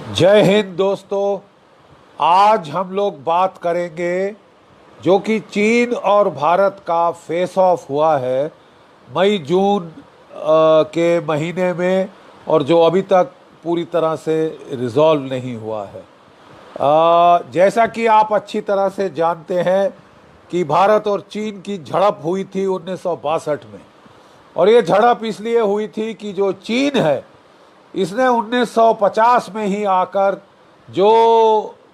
जय हिंद दोस्तों। आज हम लोग बात करेंगे जो कि चीन और भारत का फेस ऑफ हुआ है मई जून के महीने में, और जो अभी तक पूरी तरह से रिजॉल्व नहीं हुआ है। जैसा कि आप अच्छी तरह से जानते हैं कि भारत और चीन की झड़प हुई थी 1962 में, और ये झड़प इसलिए हुई थी कि जो चीन है इसने 1950 में ही आकर जो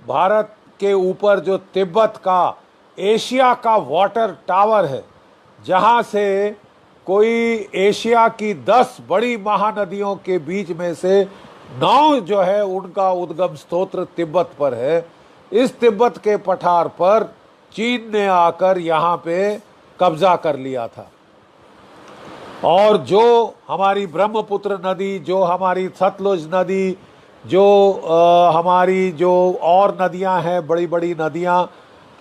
भारत के ऊपर जो तिब्बत का एशिया का वाटर टावर है, जहां से कोई एशिया की 10 बड़ी महानदियों के बीच में से 9 जो है उनका उद्गम स्रोत तिब्बत पर है, इस तिब्बत के पठार पर चीन ने आकर यहाँ पे कब्जा कर लिया था। और जो हमारी ब्रह्मपुत्र नदी, जो हमारी सतलुज नदी, जो हमारी जो और नदियां हैं, बड़ी बड़ी नदियां,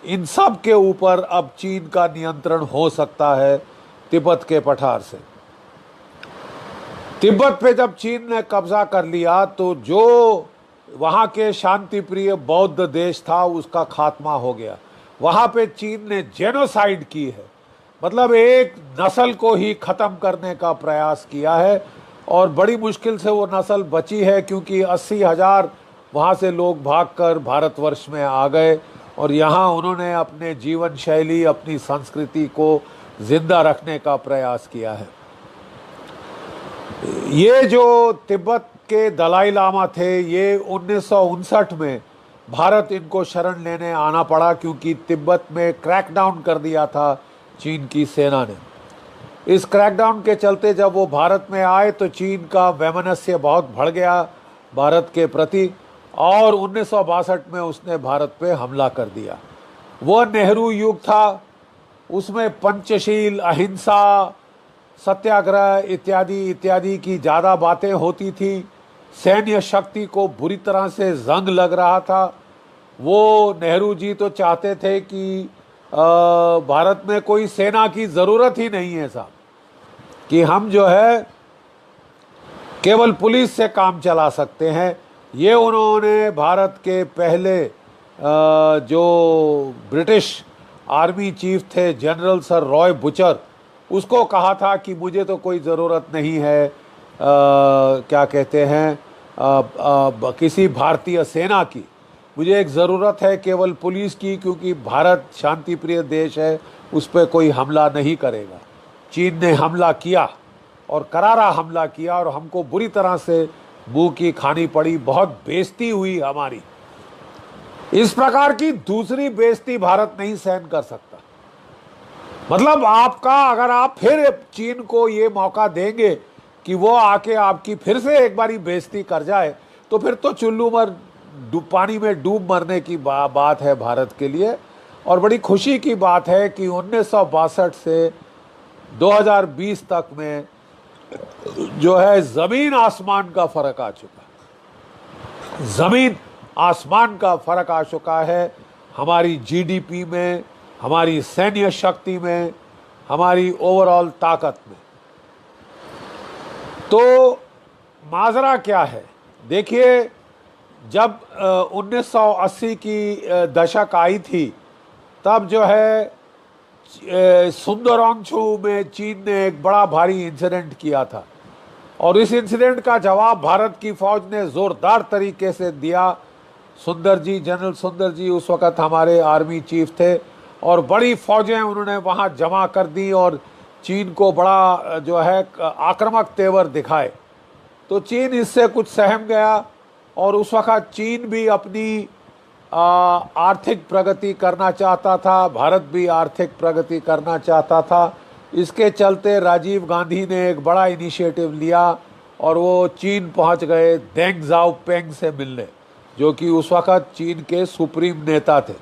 इन सब के ऊपर अब चीन का नियंत्रण हो सकता है तिब्बत के पठार से। तिब्बत पे जब चीन ने कब्जा कर लिया तो जो वहाँ के शांति प्रिय बौद्ध देश था उसका खात्मा हो गया। वहाँ पे चीन ने जेनोसाइड की है, मतलब एक नस्ल को ही ख़त्म करने का प्रयास किया है, और बड़ी मुश्किल से वो नस्ल बची है क्योंकि 80,000 वहाँ से लोग भागकर भारतवर्ष में आ गए और यहाँ उन्होंने अपने जीवन शैली, अपनी संस्कृति को जिंदा रखने का प्रयास किया है। ये जो तिब्बत के दलाई लामा थे, ये 1959 में भारत इनको शरण लेने आना पड़ा क्योंकि तिब्बत में क्रैकडाउन कर दिया था चीन की सेना ने। इस क्रैकडाउन के चलते जब वो भारत में आए तो चीन का वैमनस्य बहुत बढ़ गया भारत के प्रति, और 1962 में उसने भारत पे हमला कर दिया। वह नेहरू युग था, उसमें पंचशील, अहिंसा, सत्याग्रह इत्यादि इत्यादि की ज़्यादा बातें होती थी। सैन्य शक्ति को बुरी तरह से जंग लग रहा था। वो नेहरू जी तो चाहते थे कि भारत में कोई सेना की ज़रूरत ही नहीं है साहब, कि हम जो है केवल पुलिस से काम चला सकते हैं। ये उन्होंने भारत के पहले जो ब्रिटिश आर्मी चीफ थे जनरल सर रॉय बुचर, उसको कहा था कि मुझे तो कोई ज़रूरत नहीं है क्या कहते हैं किसी भारतीय सेना की, मुझे एक ज़रूरत है केवल पुलिस की, क्योंकि भारत शांति प्रिय देश है, उस पर कोई हमला नहीं करेगा। चीन ने हमला किया और करारा हमला किया और हमको बुरी तरह से मुंह की खानी पड़ी, बहुत बेइज्जती हुई हमारी। इस प्रकार की दूसरी बेइज्जती भारत नहीं सहन कर सकता। मतलब आपका, अगर आप फिर चीन को ये मौका देंगे कि वो आके आपकी फिर से एक बारी बेइज्जती कर जाए, तो फिर तो चुल्लू मर पानी में डूब मरने की बात है भारत के लिए। और बड़ी खुशी की बात है कि 1962 से 2020 तक में जो है ज़मीन आसमान का फ़र्क आ चुका है। ज़मीन आसमान का फ़र्क आ चुका है हमारी जीडीपी में, हमारी सैन्य शक्ति में, हमारी ओवरऑल ताकत में। तो माजरा क्या है? देखिए, जब 1980 की दशक आई थी, तब जो है सुंदरवांशु में चीन ने एक बड़ा भारी इंसिडेंट किया था, और इस इंसिडेंट का जवाब भारत की फौज ने ज़ोरदार तरीके से दिया। सुंदर जी, जनरल सुंदर जी उस वक़्त हमारे आर्मी चीफ थे, और बड़ी फौजें उन्होंने वहाँ जमा कर दी और चीन को बड़ा जो है आक्रामक तेवर दिखाए। तो चीन इससे कुछ सहम गया, और उस वक़्त चीन भी अपनी आर्थिक प्रगति करना चाहता था, भारत भी आर्थिक प्रगति करना चाहता था। इसके चलते राजीव गांधी ने एक बड़ा इनिशिएटिव लिया और वो चीन पहुंच गए देंग ज़ाओपेंग से मिलने, जो कि उस वक़्त चीन के सुप्रीम नेता थे।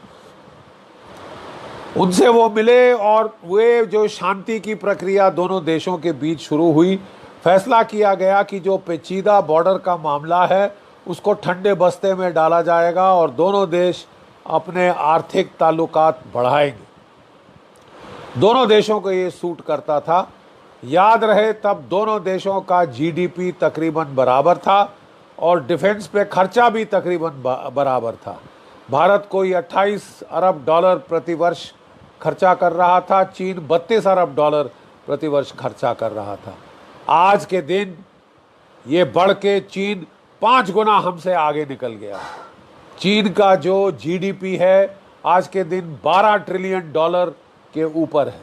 उनसे वो मिले और वे जो शांति की प्रक्रिया दोनों देशों के बीच शुरू हुई। फैसला किया गया कि जो पेचीदा बॉर्डर का मामला है उसको ठंडे बस्ते में डाला जाएगा और दोनों देश अपने आर्थिक ताल्लुकात बढ़ाएंगे। दोनों देशों को ये सूट करता था। याद रहे, तब दोनों देशों का जीडीपी तकरीबन बराबर था और डिफेंस पे खर्चा भी तकरीबन बराबर था। भारत कोई 28 अरब डॉलर प्रति वर्ष खर्चा कर रहा था, चीन 32 अरब डॉलर प्रति वर्ष खर्चा कर रहा था। आज के दिन ये बढ़ के चीन 5 गुना हमसे आगे निकल गया। चीन का जो जीडीपी है आज के दिन 12 ट्रिलियन डॉलर के ऊपर है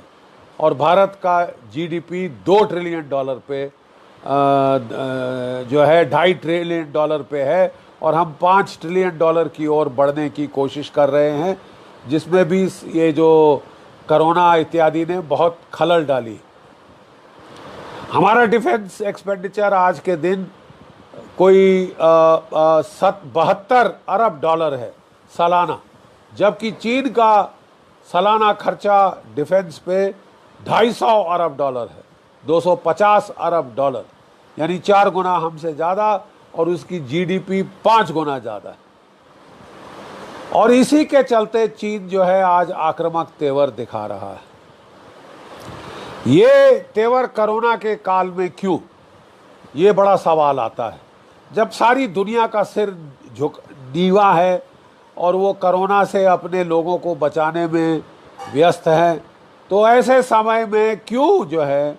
और भारत का जीडीपी 2 ट्रिलियन डॉलर पे जो है 2.5 ट्रिलियन डॉलर पे है और हम 5 ट्रिलियन डॉलर की ओर बढ़ने की कोशिश कर रहे हैं, जिसमें भी ये जो कोरोना इत्यादि ने बहुत खलल डाली। हमारा डिफेंस एक्सपेंडिचर आज के दिन कोई 72 अरब डॉलर है सालाना, जबकि चीन का सालाना खर्चा डिफेंस पे 250 अरब डॉलर है, 250 अरब डॉलर, यानी 4 गुना हमसे ज़्यादा, और उसकी जीडीपी 5 गुना ज़्यादा है। और इसी के चलते चीन जो है आज आक्रामक तेवर दिखा रहा है। ये तेवर कोरोना के काल में क्यों, ये बड़ा सवाल आता है। जब सारी दुनिया का सिर नीवा है और वो कोरोना से अपने लोगों को बचाने में व्यस्त है, तो ऐसे समय में क्यों जो है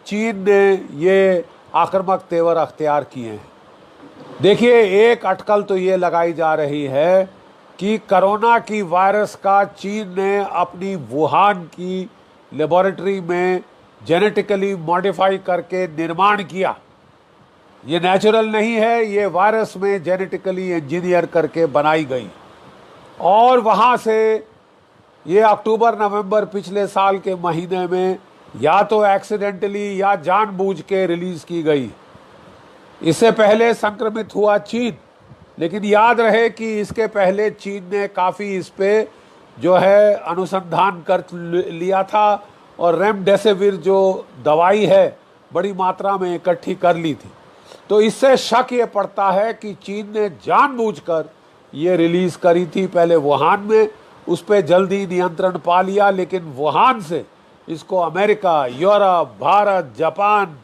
चीन ने ये आक्रामक तेवर अख्तियार किए हैं। देखिए, एक अटकल तो ये लगाई जा रही है कि कोरोना की वायरस का चीन ने अपनी वुहान की लेबोरेटरी में जेनेटिकली मॉडिफाई करके निर्माण किया। ये नेचुरल नहीं है, ये वायरस में जेनेटिकली इंजीनियर करके बनाई गई और वहाँ से ये अक्टूबर नवंबर पिछले साल के महीने में या तो एक्सीडेंटली या जानबूझ के रिलीज की गई। इससे पहले संक्रमित हुआ चीन, लेकिन याद रहे कि इसके पहले चीन ने काफ़ी इस पे जो है अनुसंधान कर लिया था और रेमडेसिविर जो दवाई है बड़ी मात्रा में इकट्ठी कर ली थी। तो इससे शक ये पड़ता है कि चीन ने जानबूझकर ये रिलीज करी थी पहले वुहान में, उस पर जल्दी नियंत्रण पा लिया, लेकिन वुहान से इसको अमेरिका, यूरोप, भारत, जापान,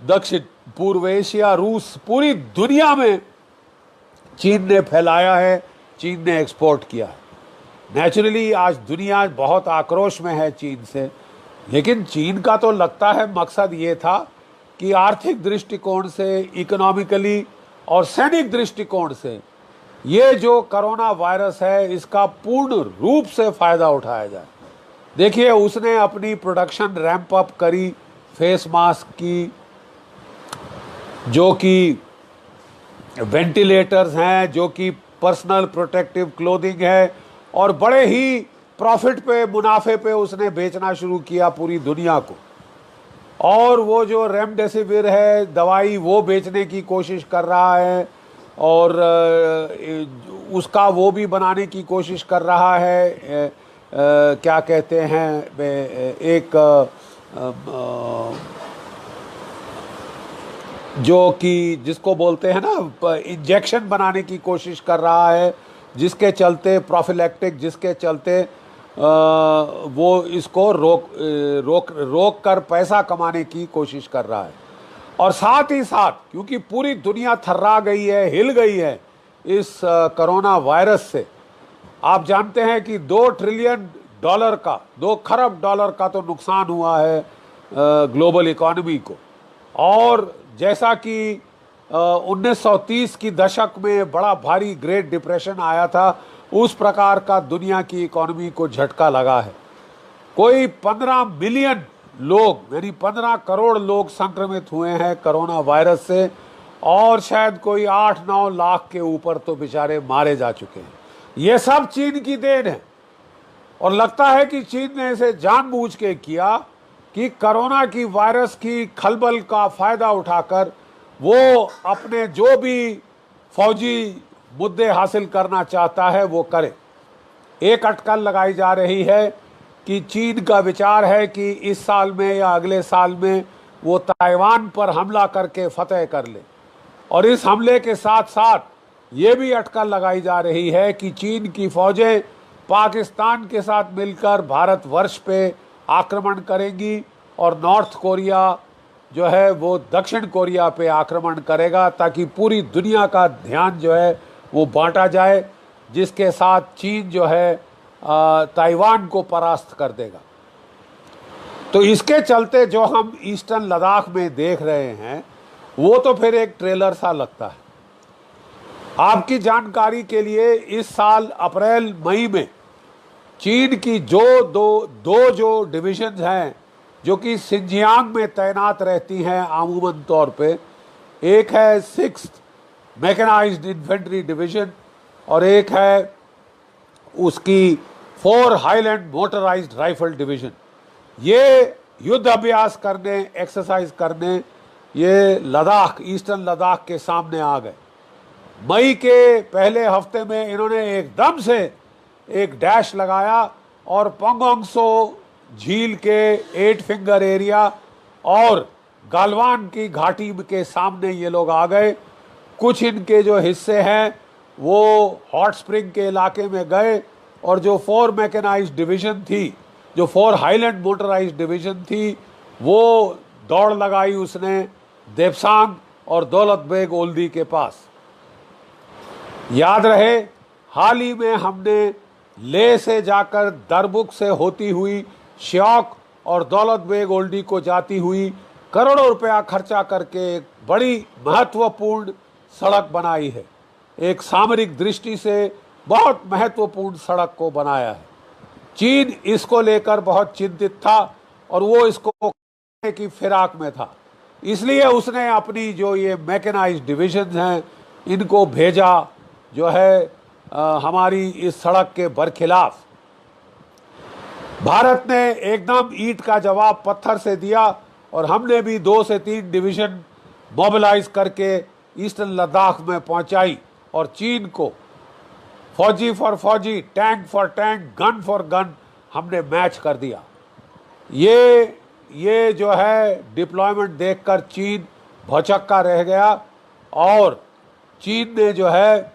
दक्षिण पूर्व एशिया, रूस, पूरी दुनिया में चीन ने फैलाया है, चीन ने एक्सपोर्ट किया है। नेचुरली आज दुनिया बहुत आक्रोश में है चीन से, लेकिन चीन का तो लगता है मकसद ये था कि आर्थिक दृष्टिकोण से, इकोनॉमिकली और सैनिक दृष्टिकोण से ये जो कोरोना वायरस है इसका पूर्ण रूप से फायदा उठाया जाए। देखिए, उसने अपनी प्रोडक्शन रैंप अप करी फेस मास्क की, जो कि वेंटिलेटर्स हैं, जो कि पर्सनल प्रोटेक्टिव क्लोथिंग है, और बड़े ही प्रॉफिट पे, मुनाफे पे उसने बेचना शुरू किया पूरी दुनिया को। और वो जो रेमडेसिविर है दवाई, वो बेचने की कोशिश कर रहा है और उसका वो भी बनाने की कोशिश कर रहा है, क्या कहते हैं, एक जो कि जिसको बोलते हैं ना, इंजेक्शन बनाने की कोशिश कर रहा है, जिसके चलते प्रोफिलैक्टिक, जिसके चलते वो इसको रोक कर पैसा कमाने की कोशिश कर रहा है। और साथ ही साथ क्योंकि पूरी दुनिया थर्रा गई है, हिल गई है इस कोरोना वायरस से, आप जानते हैं कि 2 ट्रिलियन डॉलर का, 2 खरब डॉलर का तो नुकसान हुआ है ग्लोबल इकोनॉमी को। और जैसा कि 1930 की दशक में बड़ा भारी ग्रेट डिप्रेशन आया था, उस प्रकार का दुनिया की इकोनॉमी को झटका लगा है। कोई 15 मिलियन लोग, यानी 15 करोड़ लोग संक्रमित हुए हैं कोरोना वायरस से, और शायद कोई 8-9 लाख के ऊपर तो बेचारे मारे जा चुके हैं। ये सब चीन की देन है और लगता है कि चीन ने इसे जानबूझ के किया कि कोरोना की वायरस की खलबल का फायदा उठाकर वो अपने जो भी फौजी मुद्दे हासिल करना चाहता है वो करे। एक अटकल लगाई जा रही है कि चीन का विचार है कि इस साल में या अगले साल में वो ताइवान पर हमला करके फतेह कर ले, और इस हमले के साथ साथ ये भी अटकल लगाई जा रही है कि चीन की फौजें पाकिस्तान के साथ मिलकर भारतवर्ष पे आक्रमण करेंगी और नॉर्थ कोरिया जो है वो दक्षिण कोरिया पे आक्रमण करेगा, ताकि पूरी दुनिया का ध्यान जो है वो बांटा जाए, जिसके साथ चीन जो है ताइवान को परास्त कर देगा। तो इसके चलते जो हम ईस्टर्न लद्दाख में देख रहे हैं वो तो फिर एक ट्रेलर सा लगता है। आपकी जानकारी के लिए इस साल अप्रैल मई में चीन की दो जो डिविजन्स हैं जो कि सिंजियांग में तैनात रहती हैं आमूमन तौर पे, एक है 6th मैकेनाइज्ड इन्फेंट्री डिवीजन और एक है उसकी 4 हाईलैंड मोटराइज्ड राइफल डिवीजन। ये युद्ध अभ्यास करने, एक्सरसाइज करने ये लद्दाख, ईस्टर्न लद्दाख के सामने आ गए। मई के पहले हफ्ते में इन्होंने एकदम से एक डैश लगाया और पंगोंगसो झील के 8 फिंगर एरिया और गालवान की घाटी के सामने ये लोग आ गए। कुछ इनके जो हिस्से हैं वो हॉट स्प्रिंग के इलाके में गए और जो 4 मैकेनाइज्ड डिवीजन थी, जो 4 हाईलैंड मोटराइज्ड डिवीजन थी, वो दौड़ लगाई उसने देपसांग और दौलत बेग ओल्दी के पास। याद रहे, हाल ही में हमने लेह से जाकर दरबुक से होती हुई श्योक और दौलत बेग ओल्डी को जाती हुई करोड़ों रुपया खर्चा करके एक बड़ी महत्वपूर्ण सड़क बनाई है। एक सामरिक दृष्टि से बहुत महत्वपूर्ण सड़क को बनाया है। चीन इसको लेकर बहुत चिंतित था और वो इसको करने की फिराक में था, इसलिए उसने अपनी जो ये मैकेनाइज्ड डिविजन हैं इनको भेजा जो है हमारी इस सड़क के बरखिलाफ। भारत ने एकदम ईंट का जवाब पत्थर से दिया और हमने भी 2 से 3 डिवीजन मोबिलाइज करके ईस्टर्न लद्दाख में पहुंचाई और चीन को फौजी फॉर फौजी, tank for tank, gun for gun हमने मैच कर दिया। ये जो है डिप्लॉयमेंट देखकर चीन भौचक्का रह गया और चीन ने जो है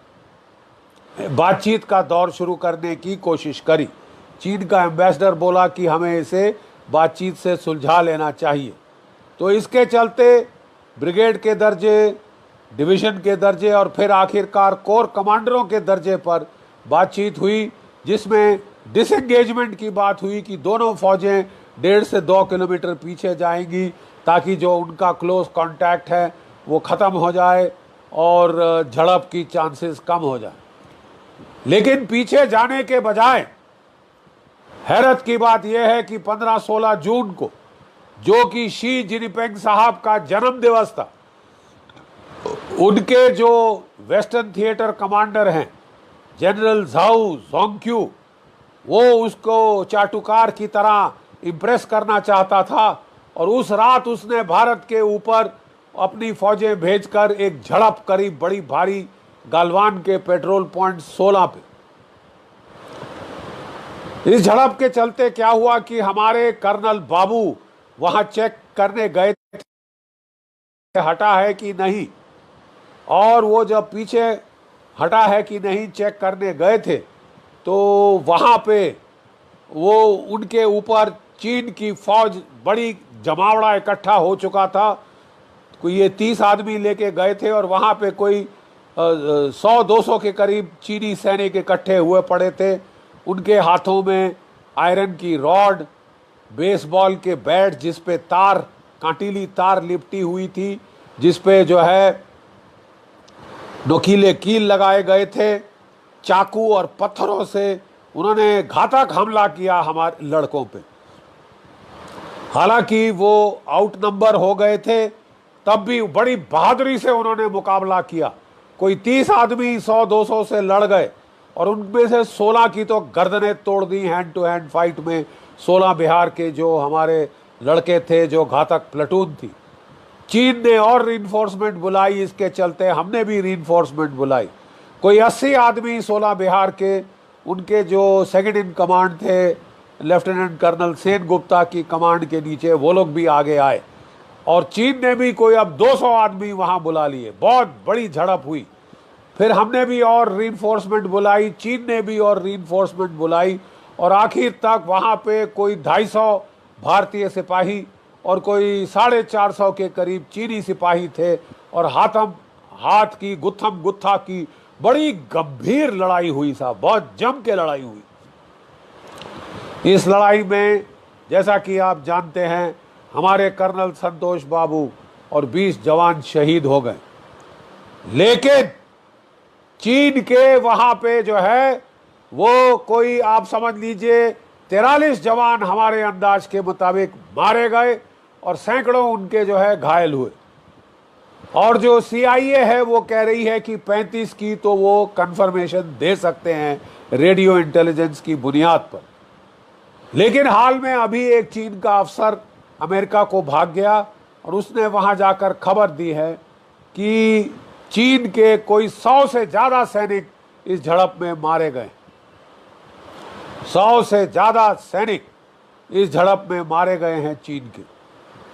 बातचीत का दौर शुरू करने की कोशिश करी। चीन का एम्बेसडर बोला कि हमें इसे बातचीत से सुलझा लेना चाहिए। तो इसके चलते ब्रिगेड के दर्जे, डिवीजन के दर्जे और फिर आखिरकार कोर कमांडरों के दर्जे पर बातचीत हुई, जिसमें डिसएंगेजमेंट की बात हुई कि दोनों फौजें 1.5 से 2 किलोमीटर पीछे जाएंगी ताकि जो उनका क्लोज कांटेक्ट है वो ख़त्म हो जाए और झड़प की चांसेस कम हो जाए। लेकिन पीछे जाने के बजाय हैरत की बात यह है कि 15-16 जून को, जो कि शी जिनपिंग साहब का जन्म दिवस था, उनके जो वेस्टर्न थिएटर कमांडर हैं जनरल झाऊ जोंग्क्यू, वो उसको चाटुकार की तरह इम्प्रेस करना चाहता था और उस रात उसने भारत के ऊपर अपनी फौजें भेजकर एक झड़प करी बड़ी भारी गालवान के पेट्रोल पॉइंट 16 पे। इस झड़प के चलते क्या हुआ कि हमारे कर्नल बाबू वहां चेक करने गए थे हटा है कि नहीं, और वो जब पीछे हटा है कि नहीं चेक करने गए थे तो वहां पे वो उनके ऊपर चीन की फौज बड़ी जमावड़ा इकट्ठा हो चुका था। कोई ये 30 आदमी लेके गए थे और वहां पे कोई 100-200 के करीब चीनी सैनिक इकट्ठे हुए पड़े थे। उनके हाथों में आयरन की रॉड, बेसबॉल के बैट जिस पे तार, कांटीली तार लिपटी हुई थी, जिस पे जो है नोकीले कील लगाए गए थे, चाकू और पत्थरों से उन्होंने घातक हमला किया हमारे लड़कों पे। हालांकि वो आउट नंबर हो गए थे, तब भी बड़ी बहादुरी से उन्होंने मुकाबला किया। कोई 30 आदमी 100-200 से लड़ गए और उनमें से 16 की तो गर्दनें तोड़ दी हैंड टू हैंड फाइट में। 16 बिहार के जो हमारे लड़के थे, जो घातक प्लेटून थी। चीन ने और रीइंफोर्समेंट बुलाई, इसके चलते हमने भी रीइंफोर्समेंट बुलाई। कोई 80 आदमी 16 बिहार के, उनके जो सेकंड इन कमांड थे लेफ्टिनेंट कर्नल सेन गुप्ता की कमांड के नीचे, वो लोग भी आगे आए और चीन ने भी कोई अब 200 आदमी वहां बुला लिए। बहुत बड़ी झड़प हुई। फिर हमने भी और रीइंफोर्समेंट बुलाई, चीन ने भी और रीइंफोर्समेंट बुलाई और आखिर तक वहां पे कोई 250 भारतीय सिपाही और कोई 450 के करीब चीनी सिपाही थे और हाथ की गुत्थम गुत्था की बड़ी गंभीर लड़ाई हुई साहब, बहुत जम के लड़ाई हुई। इस लड़ाई में जैसा कि आप जानते हैं हमारे कर्नल संतोष बाबू और 20 जवान शहीद हो गए, लेकिन चीन के वहां पे जो है वो कोई आप समझ लीजिए 43 जवान हमारे अंदाज के मुताबिक मारे गए और सैकड़ों उनके जो है घायल हुए। और जो CIA है वो कह रही है कि 35 की तो वो कंफर्मेशन दे सकते हैं रेडियो इंटेलिजेंस की बुनियाद पर। लेकिन हाल में अभी एक चीन का अफसर अमेरिका को भाग गया और उसने वहां जाकर खबर दी है कि चीन के कोई 100 से ज्यादा सैनिक इस झड़प में मारे गए। 100 से ज्यादा सैनिक इस झड़प में मारे गए हैं चीन के।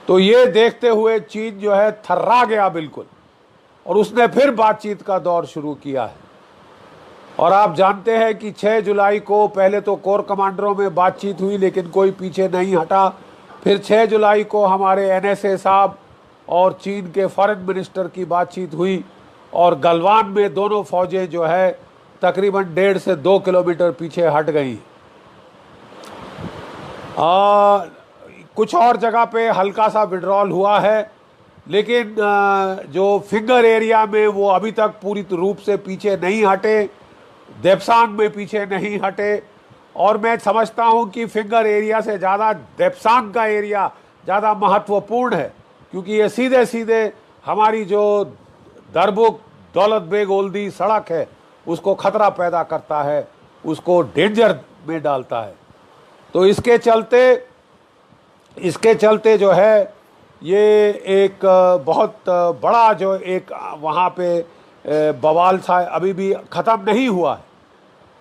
तो ये देखते हुए चीन जो है थर्रा गया बिल्कुल, और उसने फिर बातचीत का दौर शुरू किया है। और आप जानते हैं कि 6 जुलाई को पहले तो कोर कमांडरों में बातचीत हुई लेकिन कोई पीछे नहीं हटा। फिर 6 जुलाई को हमारे NSA साहब और चीन के फॉरेन मिनिस्टर की बातचीत हुई और गलवान में दोनों फौजें जो है तकरीबन 1.5 से 2 किलोमीटर पीछे हट गई। कुछ और जगह पे हल्का सा विड्रॉल हुआ है, लेकिन जो फिंगर एरिया में वो अभी तक पूरी रूप से पीछे नहीं हटे, देप्सांग में पीछे नहीं हटे। और मैं समझता हूं कि फिंगर एरिया से ज़्यादा देप्सांग का एरिया ज़्यादा महत्वपूर्ण है, क्योंकि ये सीधे सीधे हमारी जो दरबुक दौलत बेग ओल्दी सड़क है उसको खतरा पैदा करता है, उसको डेंजर में डालता है। तो इसके चलते जो है ये एक बहुत बड़ा जो एक वहाँ पे बवाल सा अभी भी ख़त्म नहीं हुआ है।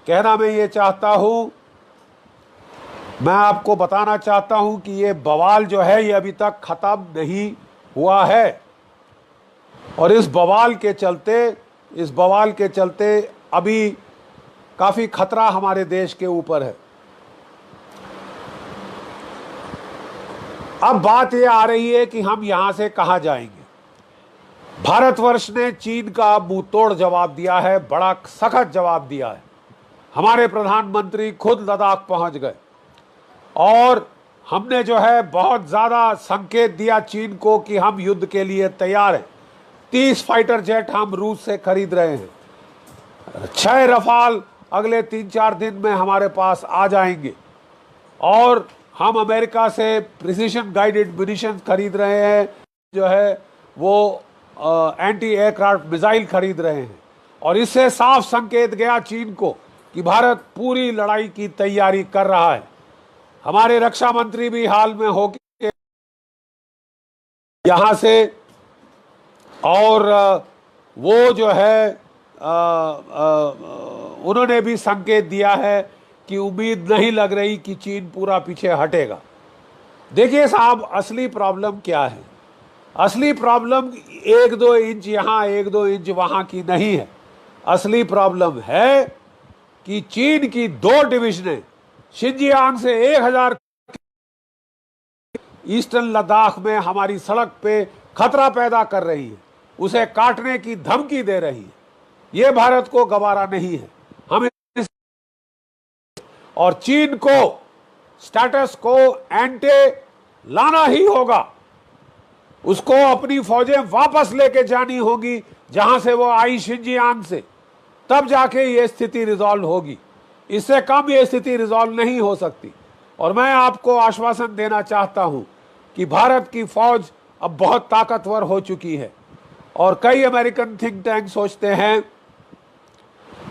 कहना मैं ये चाहता हूँ, मैं आपको बताना चाहता हूँ कि ये बवाल जो है ये अभी तक ख़त्म नहीं हुआ है। और इस बवाल के चलते अभी काफ़ी खतरा हमारे देश के ऊपर है। अब बात ये आ रही है कि हम यहां से कहां जाएंगे। भारतवर्ष ने चीन का मुंह तोड़ जवाब दिया है, बड़ा सख्त जवाब दिया है। हमारे प्रधानमंत्री खुद लद्दाख पहुंच गए और हमने जो है बहुत ज़्यादा संकेत दिया चीन को कि हम युद्ध के लिए तैयार हैं। 30 फाइटर जेट हम रूस से खरीद रहे हैं। 6 रफाल अगले 3-4 दिन में हमारे पास आ जाएंगे और हम अमेरिका से प्रिसीशन गाइडेड म्यूनिशन खरीद रहे हैं, जो है वो एंटी एयरक्राफ्ट मिसाइल खरीद रहे हैं। और इससे साफ संकेत गया चीन को कि भारत पूरी लड़ाई की तैयारी कर रहा है। हमारे रक्षा मंत्री भी हाल में होके यहाँ से, और वो जो है उन्होंने भी संकेत दिया है कि उम्मीद नहीं लग रही कि चीन पूरा पीछे हटेगा। देखिए साहब, असली प्रॉब्लम क्या है? असली प्रॉब्लम 1-2 इंच यहाँ 1-2 इंच वहाँ की नहीं है। असली प्रॉब्लम है कि चीन की 2 डिवीजनें शिनजियांग से 1000 ईस्टर्न लद्दाख में हमारी सड़क पे खतरा पैदा कर रही है, उसे काटने की धमकी दे रही है। ये भारत को गवारा नहीं है। हमें और चीन को स्टेटस को एंटे लाना ही होगा। उसको अपनी फौजें वापस लेके जानी होगी जहां से वो आई, शिनजियांग से, तब जाके ये स्थिति रिजॉल्व होगी। इससे कम ये स्थिति रिजॉल्व नहीं हो सकती। और मैं आपको आश्वासन देना चाहता हूं कि भारत की फौज अब बहुत ताकतवर हो चुकी है। और कई अमेरिकन थिंक टैंक सोचते हैं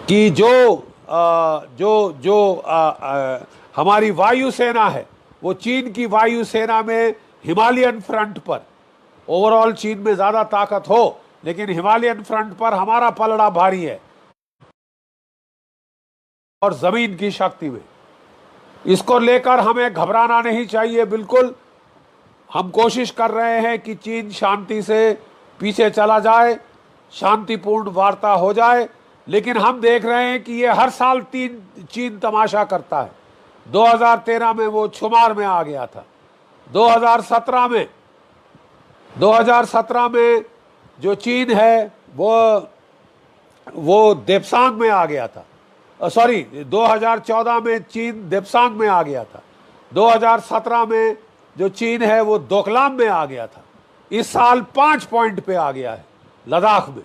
कि हमारी वायुसेना है, वो चीन की वायुसेना में हिमालयन फ्रंट पर, ओवरऑल चीन में ज़्यादा ताकत हो, लेकिन हिमालयन फ्रंट पर हमारा पलड़ा भारी है और ज़मीन की शक्ति में। इसको लेकर हमें घबराना नहीं चाहिए। बिल्कुल हम कोशिश कर रहे हैं कि चीन शांति से पीछे चला जाए, शांतिपूर्ण वार्ता हो जाए, लेकिन हम देख रहे हैं कि ये हर साल चीन तमाशा करता है। 2013 में वो शुमार में आ गया था, 2017 में जो चीन है वो देप्सांग में आ गया था। सॉरी, 2014 में चीन देप्सांग में आ गया था। 2017 में जो चीन है वो दोकलाम में आ गया था। इस साल 5 पॉइंट पे आ गया है, लद्दाख में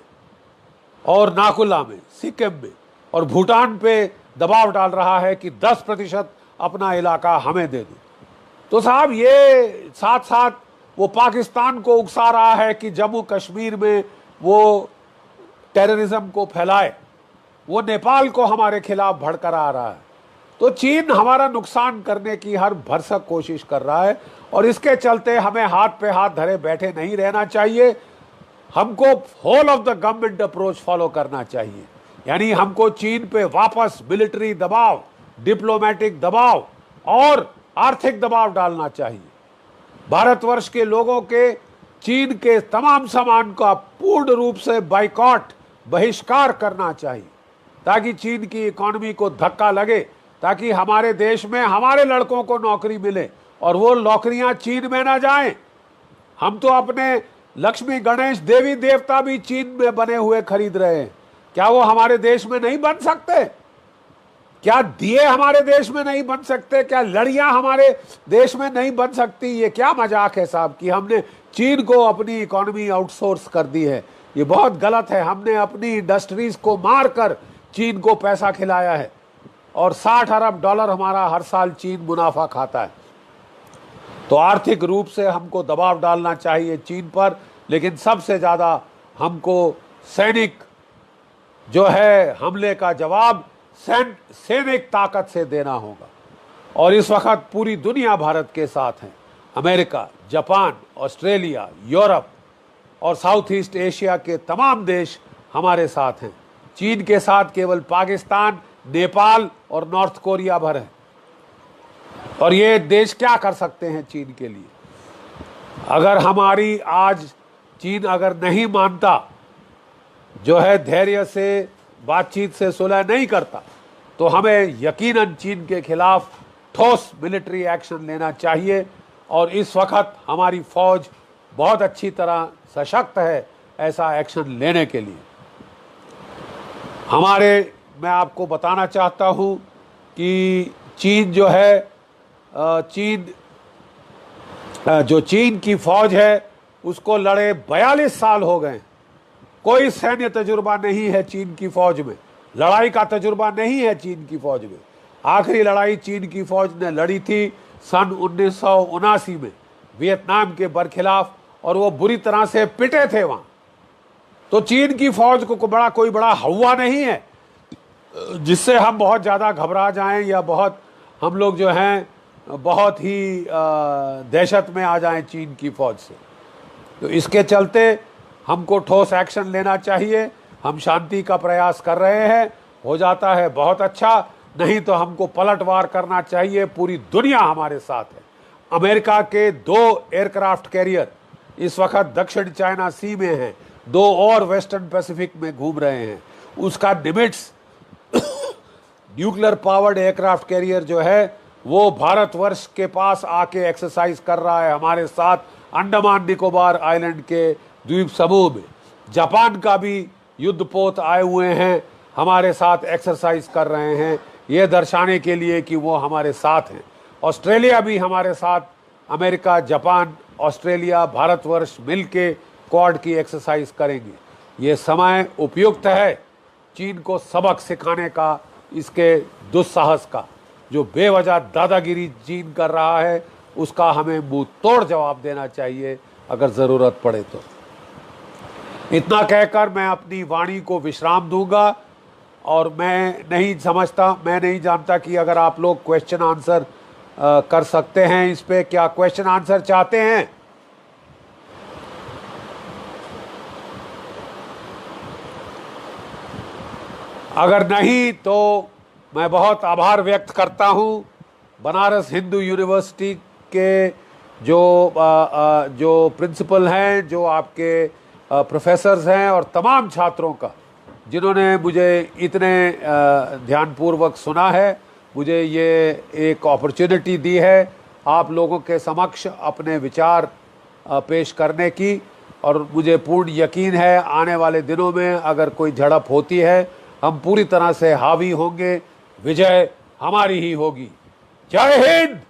और नाकुला में, सिक्किम में, और भूटान पे दबाव डाल रहा है कि 10% अपना इलाका हमें दे दो। तो साहब, ये साथ साथ वो पाकिस्तान को उकसा रहा है कि जम्मू कश्मीर में वो टेररिज्म को फैलाए, वो नेपाल को हमारे खिलाफ भड़का रहा है। तो चीन हमारा नुकसान करने की हर भरसक कोशिश कर रहा है और इसके चलते हमें हाथ पे हाथ धरे बैठे नहीं रहना चाहिए। हमको whole of the government approach follow करना चाहिए, यानी हमको चीन पे वापस मिलिट्री दबाव, डिप्लोमेटिक दबाव और आर्थिक दबाव डालना चाहिए। भारतवर्ष के लोगों के चीन के तमाम सामान का पूर्ण रूप से बाइकॉट, बहिष्कार करना चाहिए ताकि चीन की इकोनॉमी को धक्का लगे, ताकि हमारे देश में हमारे लड़कों को नौकरी मिले और वो नौकरियां चीन में ना जाएं। हम तो अपने लक्ष्मी, गणेश, देवी देवता भी चीन में बने हुए खरीद रहे हैं। क्या वो हमारे देश में नहीं बन सकते? क्या दिए हमारे देश में नहीं बन सकते? क्या लड़ियां हमारे देश में नहीं बन सकती? ये क्या मजाक है साहब कि हमने चीन को अपनी इकोनॉमी आउटसोर्स कर दी है। ये बहुत गलत है। हमने अपनी इंडस्ट्रीज को मारकर चीन को पैसा खिलाया है और $60 अरब हमारा हर साल चीन मुनाफा खाता है। तो आर्थिक रूप से हमको दबाव डालना चाहिए चीन पर, लेकिन सबसे ज्यादा हमको सैनिक जो है हमले का जवाब सैनिक ताकत से देना होगा। और इस वक्त पूरी दुनिया भारत के साथ है। अमेरिका, जापान, ऑस्ट्रेलिया, यूरोप और साउथ ईस्ट एशिया के तमाम देश हमारे साथ हैं। चीन के साथ केवल पाकिस्तान, नेपाल और नॉर्थ कोरिया भर है। और ये देश क्या कर सकते हैं चीन के लिए? अगर हमारी आज चीन अगर नहीं मानता, जो है धैर्य से बातचीत से सुलह नहीं करता, तो हमें यकीनन चीन के खिलाफ ठोस मिलिट्री एक्शन लेना चाहिए। और इस वक्त हमारी फौज बहुत अच्छी तरह सशक्त है ऐसा एक्शन लेने के लिए। मैं आपको बताना चाहता हूं कि चीन जो है चीन की फौज है उसको लड़े 42 साल हो गए। कोई सैन्य तजुर्बा नहीं है चीन की फौज में, लड़ाई का तजुर्बा नहीं है चीन की फौज में। आखिरी लड़ाई चीन की फौज ने लड़ी थी सन 1979 में वियतनाम के बरखिलाफ, और वो बुरी तरह से पिटे थे वहां। तो चीन की फौज को कोई बड़ा हवा नहीं है जिससे हम बहुत ज्यादा घबरा जाएं या बहुत हम लोग जो हैं बहुत ही दहशत में आ जाएं चीन की फौज से। तो इसके चलते हमको ठोस एक्शन लेना चाहिए। हम शांति का प्रयास कर रहे हैं, हो जाता है बहुत अच्छा, नहीं तो हमको पलटवार करना चाहिए। पूरी दुनिया हमारे साथ है। अमेरिका के 2 एयरक्राफ्ट कैरियर इस वक्त दक्षिण चाइना सी में हैं, 2 और वेस्टर्न पैसिफिक में घूम रहे हैं। उसका Nimitz nuclear powered aircraft carrier जो है वो भारतवर्ष के पास आके एक्सरसाइज कर रहा है हमारे साथ अंडमान निकोबार आइलैंड के द्वीप समूह में। जापान का भी युद्धपोत आए हुए हैं, हमारे साथ एक्सरसाइज कर रहे हैं, ये दर्शाने के लिए कि वो हमारे साथ हैं। ऑस्ट्रेलिया भी हमारे साथ, अमेरिका, जापान, ऑस्ट्रेलिया, भारतवर्ष मिलके क्वाड की एक्सरसाइज करेंगे। ये समय उपयुक्त है चीन को सबक सिखाने का, इसके दुस्साहस का। जो बेवजह दादागिरी चीन कर रहा है उसका हमें मुंह तोड़ जवाब देना चाहिए अगर ज़रूरत पड़े तो। इतना कहकर मैं अपनी वाणी को विश्राम दूंगा। और मैं नहीं जानता कि अगर आप लोग क्वेश्चन आंसर कर सकते हैं इस पे। क्या क्वेश्चन आंसर चाहते हैं? अगर नहीं तो मैं बहुत आभार व्यक्त करता हूं बनारस हिंदू यूनिवर्सिटी के जो प्रिंसिपल हैं, जो आपके प्रोफेसर्स हैं और तमाम छात्रों का, जिन्होंने मुझे इतने ध्यानपूर्वक सुना है, मुझे ये एक अपॉर्चुनिटी दी है। आप लोगों के समक्ष अपने विचार पेश करने की, और मुझे पूर्ण यकीन है आने वाले दिनों में अगर कोई झड़प होती है हम पूरी तरह से हावी होंगे, विजय हमारी ही होगी। जय हिंद।